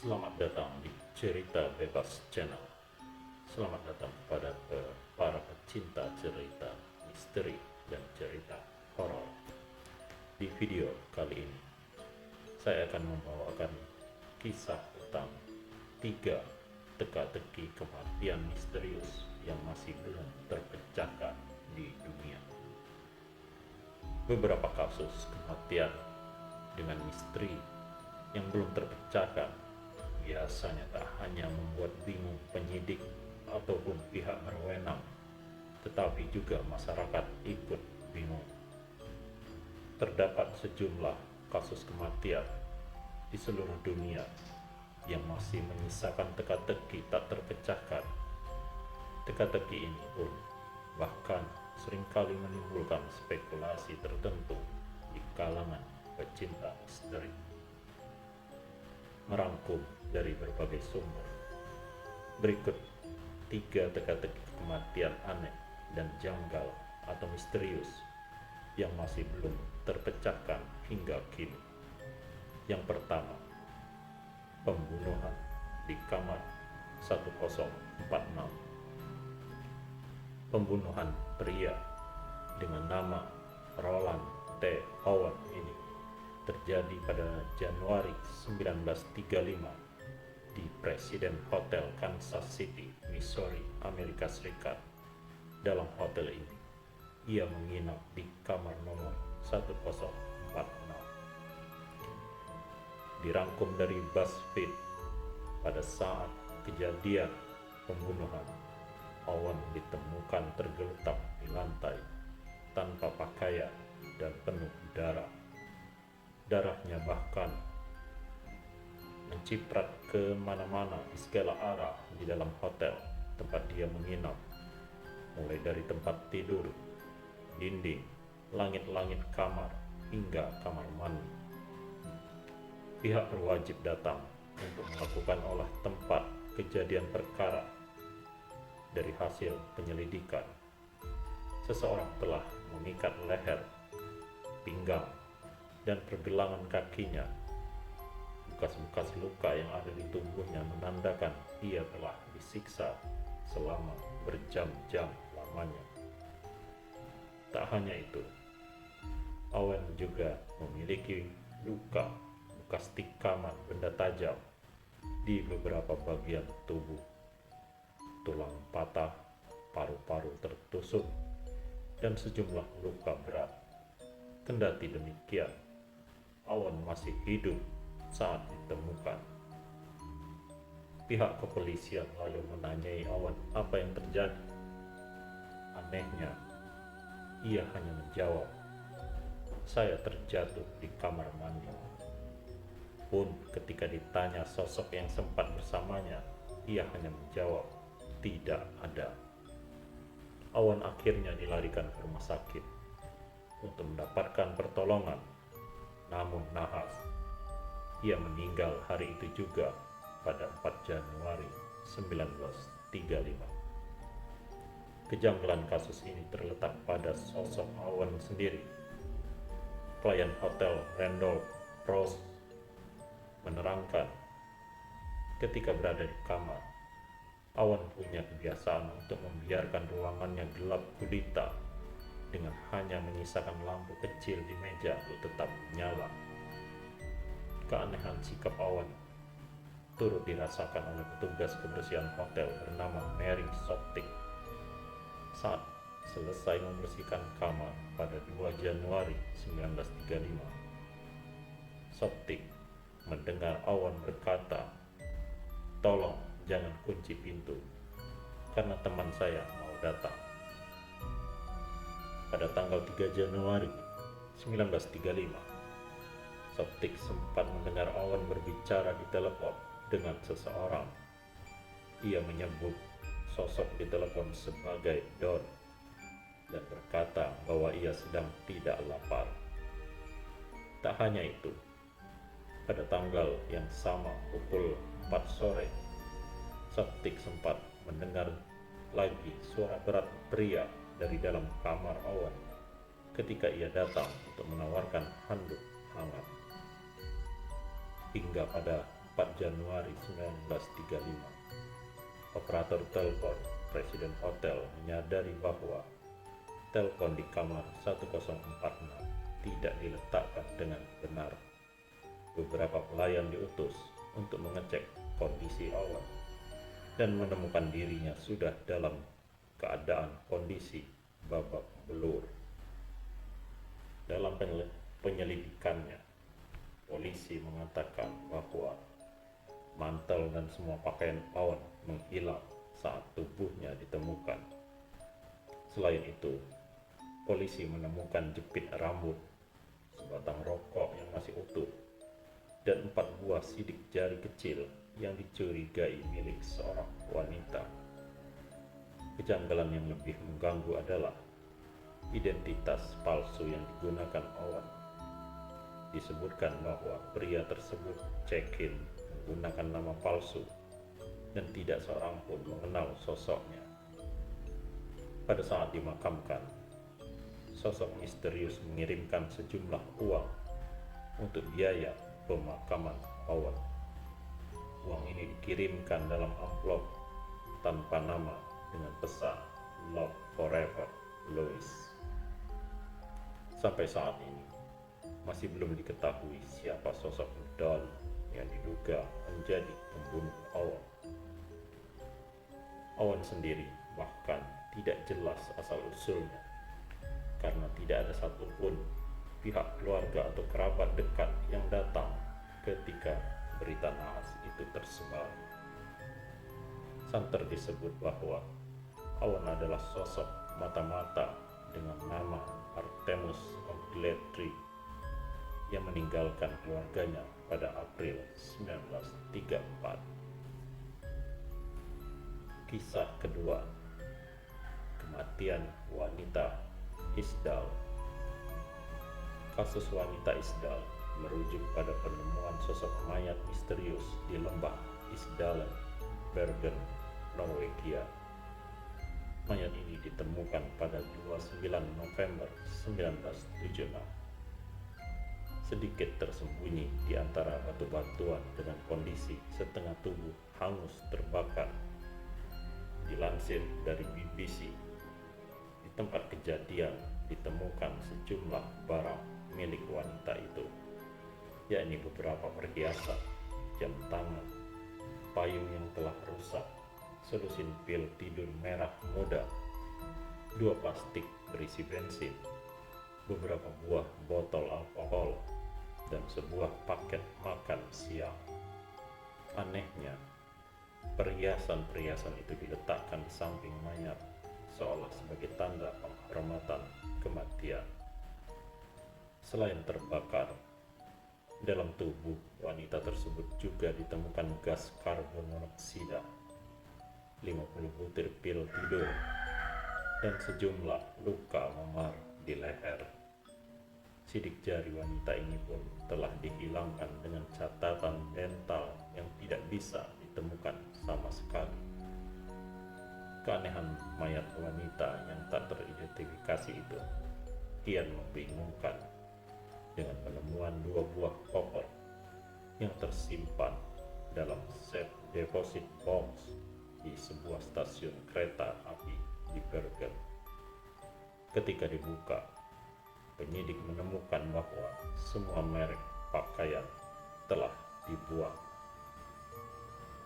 Selamat datang di Cerita Bebas Channel. Selamat datang kepada para pecinta cerita misteri dan cerita horor. Di video kali ini, saya akan membawakan kisah tentang 3 teka-teki kematian misterius yang masih belum terpecahkan di dunia. Beberapa kasus kematian dengan misteri yang belum terpecahkan biasanya tak hanya membuat bingung penyidik ataupun pihak berwenang, tetapi juga masyarakat ikut bingung. Terdapat sejumlah kasus kematian di seluruh dunia yang masih menyisakan teka-teki tak terpecahkan. Teka-teki ini pun bahkan seringkali menimbulkan spekulasi tertentu di kalangan pecinta misteri. Merangkum dari berbagai sumber, berikut 3 teka-teki kematian aneh dan janggal atau misterius yang masih belum terpecahkan hingga kini. Yang pertama, pembunuhan di kamar 1046. Pembunuhan pria dengan nama Roland T. Owen ini terjadi pada Januari 1935 di President Hotel Kansas City, Missouri, Amerika Serikat. Dalam hotel ini, ia menginap di kamar nomor 1046. Dirangkum dari BuzzFeed, pada saat kejadian pembunuhan, Owen ditemukan tergeletak di lantai tanpa pakaian dan penuh darah. Darahnya bahkan menciprat ke mana-mana di segala arah di dalam hotel tempat dia menginap, mulai dari tempat tidur, dinding, langit-langit kamar, hingga kamar mandi. Pihak berwajib datang untuk melakukan olah tempat kejadian perkara. Dari hasil penyelidikan, seseorang telah mengikat leher, pinggang, dan pergelangan kakinya. Bekas-bekas luka yang ada di tubuhnya menandakan ia telah disiksa selama berjam-jam lamanya. Tak hanya itu, Owen juga memiliki luka bekas tikaman benda tajam di beberapa bagian tubuh. Tulang patah, paru-paru tertusuk, dan sejumlah luka berat. Kendati demikian, Owen masih hidup saat ditemukan. Pihak kepolisian lalu menanyai Owen apa yang terjadi. Anehnya, ia hanya menjawab, "Saya terjatuh di kamar mandi." Pun ketika ditanya sosok yang sempat bersamanya, ia hanya menjawab, "Tidak ada." Owen akhirnya dilarikan ke rumah sakit untuk mendapatkan pertolongan. Namun nahas, ia meninggal hari itu juga pada 4 Januari 1935. Kejanggalan kasus ini terletak pada sosok Owen sendiri. Pelayan hotel Randolph Ross menerangkan, ketika berada di kamar, Owen punya kebiasaan untuk membiarkan ruangannya gelap gulita dengan hanya menyisakan lampu kecil di meja untuk tetap menyala. Keanehan sikap Owen turut dirasakan oleh petugas kebersihan hotel bernama Mary Soptik. Saat selesai membersihkan kamar pada 2 Januari 1935, Soptik mendengar Owen berkata, "Tolong jangan kunci pintu, karena teman saya mau datang." Pada tanggal 3 Januari 1935, Soptik sempat mendengar Owen berbicara di telepon dengan seseorang. Ia menyebut sosok di telepon sebagai Don dan berkata bahwa ia sedang tidak lapar. Tak hanya itu, pada tanggal yang sama pukul 4 sore, Soptik sempat mendengar lagi suara berat pria dari dalam kamar Owen ketika ia datang untuk menawarkan handuk hangat. Hingga pada 4 Januari 1935, operator telepon Presiden Hotel menyadari bahwa telepon di kamar 1046 tidak diletakkan dengan benar. Beberapa pelayan diutus untuk mengecek kondisi Owen dan menemukan dirinya sudah dalam keadaan kondisi babak belur. Dalam penyelidikannya, polisi mengatakan bahwa mantel dan semua pakaian Owen menghilang saat tubuhnya ditemukan. Selain itu, polisi menemukan jepit rambut, sebatang rokok yang masih utuh, dan 4 buah sidik jari kecil yang dicurigai milik seorang wanita. Kejanggalan yang lebih mengganggu adalah identitas palsu yang digunakan Owen. Disebutkan bahwa pria tersebut check-in menggunakan nama palsu dan tidak seorang pun mengenal sosoknya. Pada saat dimakamkan, sosok misterius mengirimkan sejumlah uang untuk biaya pemakaman Owen. Uang ini dikirimkan dalam amplop tanpa nama dengan pesan "Love Forever, Louis". Sampai saat ini masih belum diketahui siapa sosok Don yang diduga menjadi pembunuh Owen. Owen sendiri bahkan tidak jelas asal-usulnya, karena tidak ada satupun pihak keluarga atau kerabat dekat yang datang ketika berita naas itu tersebar. Santer disebut bahwa Owen adalah sosok mata-mata dengan nama Artemus Ogletree yang meninggalkan keluarganya pada April 1934. Kisah kedua, kematian wanita Isdal. Kasus wanita Isdal merujuk pada penemuan sosok mayat misterius di lembah Isdalen, Bergen, Norwegia. Mayat ini ditemukan pada 29 November 1976. Sedikit tersembunyi di antara batu-batuan dengan kondisi setengah tubuh hangus terbakar. Dilansir dari BBC, di tempat kejadian ditemukan sejumlah barang milik wanita itu, yakni beberapa perhiasan, jam tangan, payung yang telah rusak, selusin pil tidur merah muda, 2 plastik berisi bensin, beberapa buah botol alkohol, dan sebuah paket makan siang. Anehnya, perhiasan-perhiasan itu diletakkan di samping mayat, seolah sebagai tanda penghormatan kematian. Selain terbakar, dalam tubuh wanita tersebut juga ditemukan gas karbon monoksida, 50 butir pil tidur, dan sejumlah luka memar di leher. Sidik jari wanita ini pun telah dihilangkan dengan catatan dental yang tidak bisa ditemukan sama sekali. Keanehan mayat wanita yang tak teridentifikasi itu kian membingungkan, dengan penemuan 2 buah koper yang tersimpan dalam safe deposit box di sebuah stasiun kereta api di Bergen. Ketika dibuka, penyidik menemukan bahwa semua merek pakaian telah dibuang.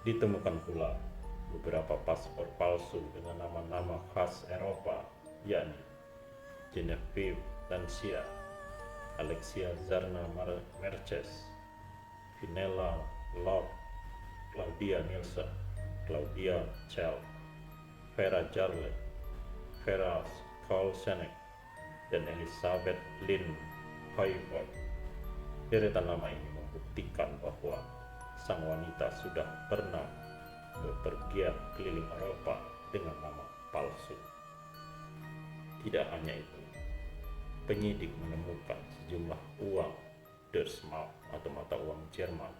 Ditemukan pula beberapa paspor palsu dengan nama-nama khas Eropa, yakni Genevieve Lancia, Alexia Zarna Merces, Finella Love, Claudia Nielsen, Claudia Chell, Vera Jarlet, Vera Skolsenek, dan Elizabeth Lynn Hoiberg. Deretan nama ini membuktikan bahwa sang wanita sudah pernah bepergian keliling Eropa dengan nama palsu. Tidak hanya itu, penyidik menemukan sejumlah uang Deutschmark atau mata uang Jerman,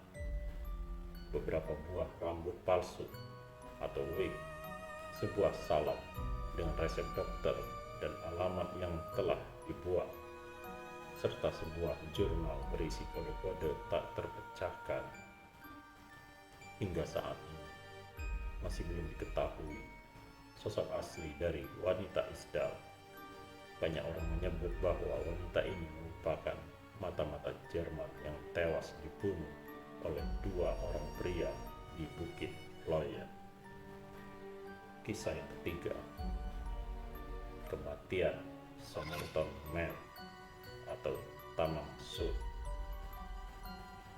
beberapa buah rambut palsu atau wig, sebuah salad dengan resep dokter dan alamat yang telah dibuat, serta sebuah jurnal berisi kode-kode tak terpecahkan. Hingga saat ini masih belum diketahui sosok asli dari wanita Isdal. Banyak orang menyebut bahwa wanita ini merupakan mata-mata Jerman yang tewas dibunuh oleh dua orang pria di Bukit Loya. Kisah yang ketiga, kematian Somerton Man atau Tamam Sud.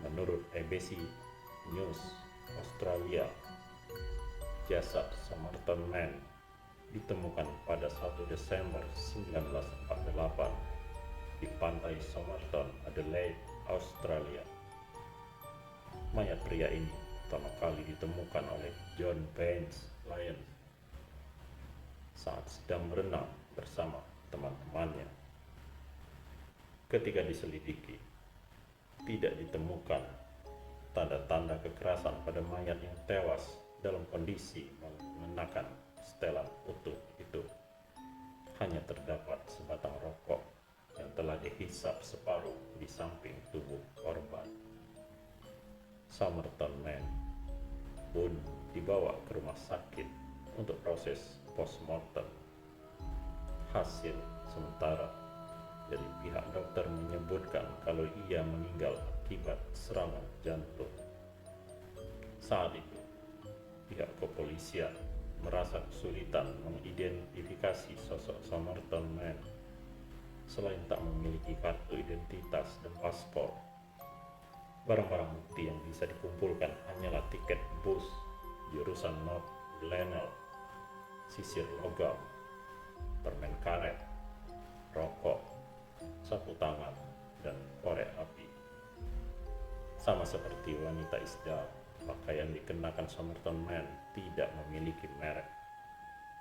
Menurut ABC News Australia, jasad Somerton Man ditemukan pada 1 Desember 1948 di pantai Somerton, Adelaide, Australia. Mayat pria ini pertama kali ditemukan oleh John Baines Lyons saat sedang berenang bersama teman-temannya. Ketika diselidiki, tidak ditemukan tanda-tanda kekerasan pada mayat yang tewas dalam kondisi mengenakan setelan utuh itu. Hanya terdapat sebatang rokok yang telah dihisap separuh di samping tubuh korban. Somerton Man pun dibawa ke rumah sakit untuk proses postmortem. Hasil sementara dari pihak dokter menyebutkan kalau ia meninggal akibat serangan jantung. Saat itu, pihak kepolisian merasa kesulitan mengidentifikasi sosok Somerton Man selain tak memiliki kartu identitas dan paspor. Barang-barang bukti yang bisa dikumpulkan hanyalah tiket bus jurusan North Glenelg, sisir logam, permen karet, rokok, sapu tangan, dan korek api. Sama seperti wanita Isdal, pakaian dikenakan Somerton Man tidak memiliki merek.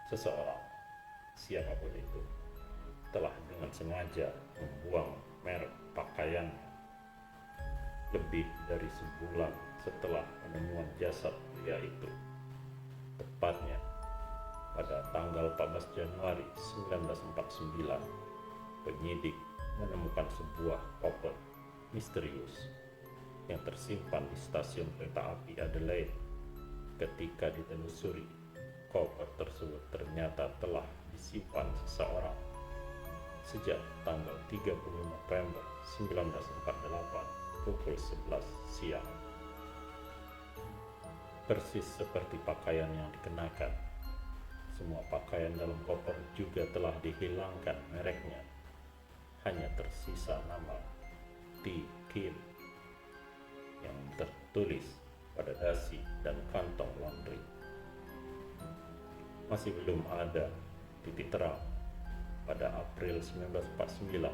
Seseorang, siapapun itu, telah dengan sengaja membuang merek pakaiannya lebih dari sebulan setelah penemuan jasad pria itu. Tepatnya pada tanggal 14 Januari 1949, penyidik menemukan sebuah koper misterius yang tersimpan di stasiun kereta api Adelaide. Ketika ditelusuri, koper tersebut ternyata telah disimpan seseorang sejak tanggal 30 November 1948 pukul 11 siang. Persis seperti pakaian yang dikenakan, semua pakaian dalam koper juga telah dihilangkan mereknya. Hanya tersisa nama T. Kim yang tertulis pada dasi dan kantong laundry. Masih belum ada titik terang. Pada April 1949,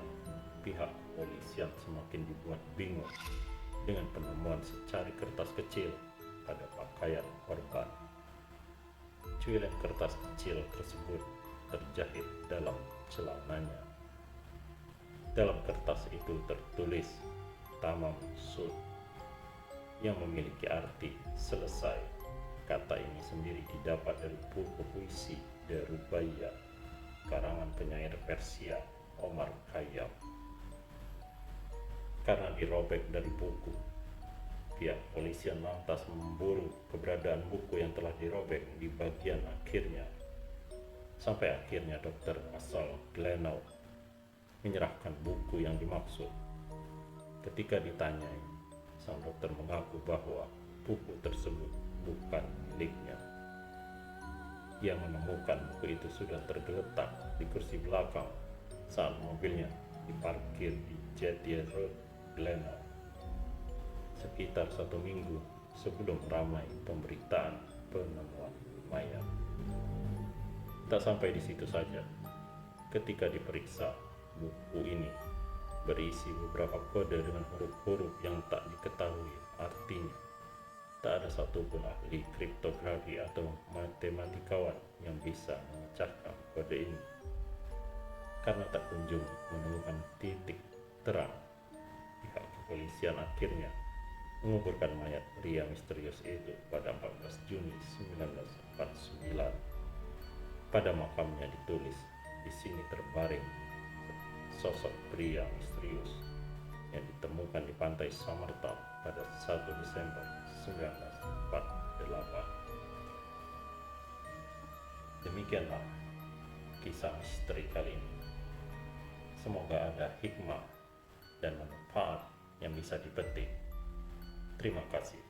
pihak kepolisian semakin dibuat bingung dengan penemuan secari kertas kecil pada pakaian korban. Cuilan kertas kecil tersebut terjahit dalam celananya. Dalam kertas itu tertulis Tamam Sud yang memiliki arti selesai. Kata ini sendiri didapat dari buku puisi The Rubaiyat karangan penyair Persia Omar Khayyam. Karena dirobek dari buku, pihak polisian lantas memburu keberadaan buku yang telah dirobek di bagian akhirnya. Sampai akhirnya dokter asal Glenelg menyerahkan buku yang dimaksud. Ketika ditanyai, sang dokter mengaku bahwa buku tersebut bukan miliknya. Ia menemukan buku itu sudah tergeletak di kursi belakang saat mobilnya diparkir di Jetty Road, Glenelg, sekitar 1 minggu sebelum ramai pemberitaan penemuan mayat. Tak sampai di situ saja, ketika diperiksa, buku ini berisi beberapa kode dengan huruf-huruf yang tak diketahui artinya. Tak ada satupun ahli kriptografi atau matematikawan yang bisa memecahkan kode ini. Karena tak kunjung menemukan titik terang, pihak kepolisian akhirnya menguburkan mayat pria misterius itu pada 14 Juni 1949. Pada makamnya ditulis, "Di sini terbaring sosok pria misterius yang ditemukan di pantai Somerton pada 1 Desember 1948. Demikianlah kisah misteri kali ini. Semoga ada hikmah dan manfaat yang bisa dipetik. Terima kasih.